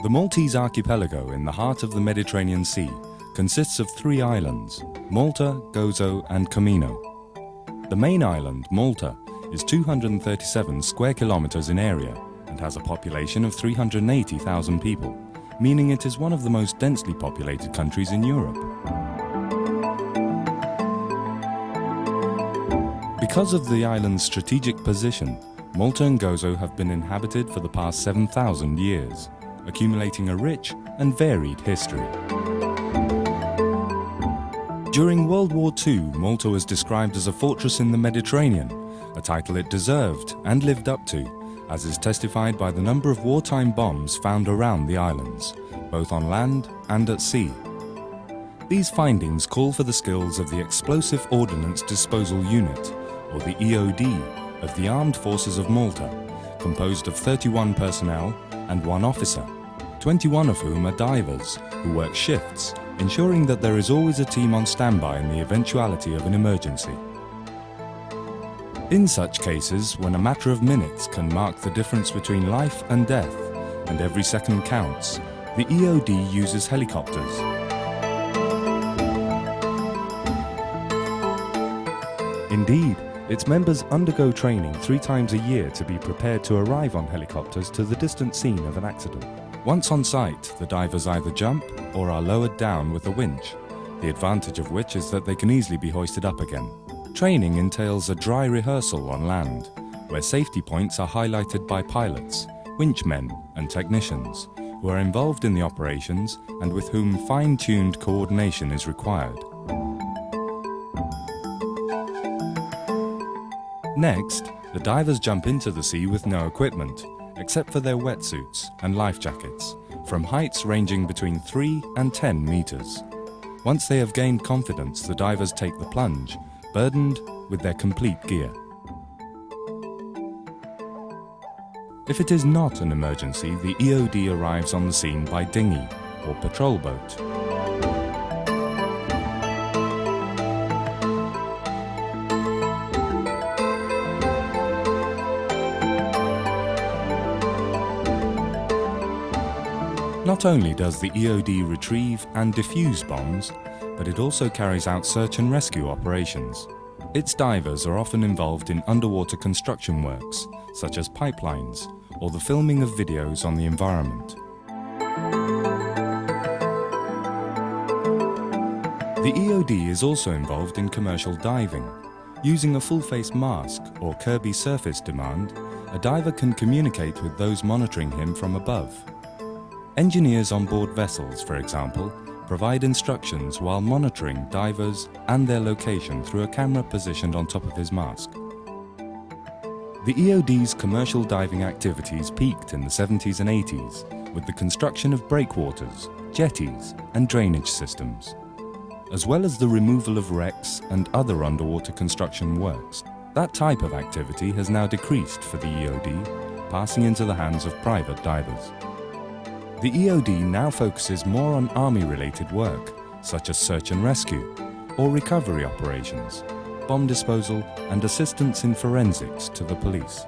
The Maltese archipelago in the heart of the Mediterranean Sea consists of 3 islands, Malta, Gozo and Comino. The main island, Malta, is 237 square kilometers in area and has a population of 380,000 people, meaning it is one of the most densely populated countries in Europe. Because of the island's strategic position, Malta and Gozo have been inhabited for the past 7,000 years, accumulating a rich and varied history. During World War II, Malta was described as a fortress in the Mediterranean, a title it deserved and lived up to, as is testified by the number of wartime bombs found around the islands, both on land and at sea. These findings call for the skills of the Explosive Ordnance Disposal Unit, or the EOD, of the Armed Forces of Malta, composed of 31 personnel and 1 officer, 21 of whom are divers who work shifts, ensuring that there is always a team on standby in the eventuality of an emergency. In such cases, when a matter of minutes can mark the difference between life and death, and every second counts, the EOD uses helicopters. Indeed, its members undergo training 3 times a year to be prepared to arrive on helicopters to the distant scene of an accident. Once on site, the divers either jump or are lowered down with a winch, the advantage of which is that they can easily be hoisted up again. Training entails a dry rehearsal on land, where safety points are highlighted by pilots, winchmen and technicians, who are involved in the operations and with whom fine-tuned coordination is required. Next, the divers jump into the sea with no equipment, except for their wetsuits and life jackets, from heights ranging between 3 and 10 meters. Once they have gained confidence, the divers take the plunge, burdened with their complete gear. If it is not an emergency, the EOD arrives on the scene by dinghy or patrol boat. Not only does the EOD retrieve and defuse bombs, but it also carries out search and rescue operations. Its divers are often involved in underwater construction works, such as pipelines, or the filming of videos on the environment. The EOD is also involved in commercial diving. Using a full-face mask or Kirby surface demand, a diver can communicate with those monitoring him from above. Engineers on board vessels, for example, provide instructions while monitoring divers and their location through a camera positioned on top of his mask. The EOD's commercial diving activities peaked in the 70s and 80s with the construction of breakwaters, jetties and drainage systems, as well as the removal of wrecks and other underwater construction works. That type of activity has now decreased for the EOD, passing into the hands of private divers. The EOD now focuses more on army-related work, such as search and rescue, or recovery operations, bomb disposal and assistance in forensics to the police.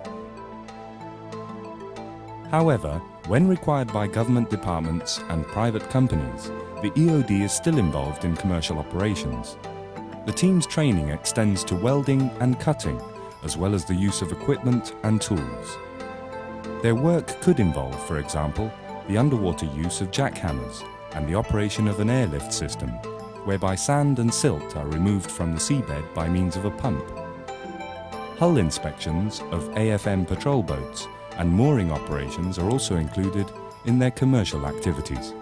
However, when required by government departments and private companies, the EOD is still involved in commercial operations. The team's training extends to welding and cutting, as well as the use of equipment and tools. Their work could involve, for example, the underwater use of jackhammers and the operation of an airlift system, whereby sand and silt are removed from the seabed by means of a pump. Hull inspections of AFM patrol boats and mooring operations are also included in their commercial activities.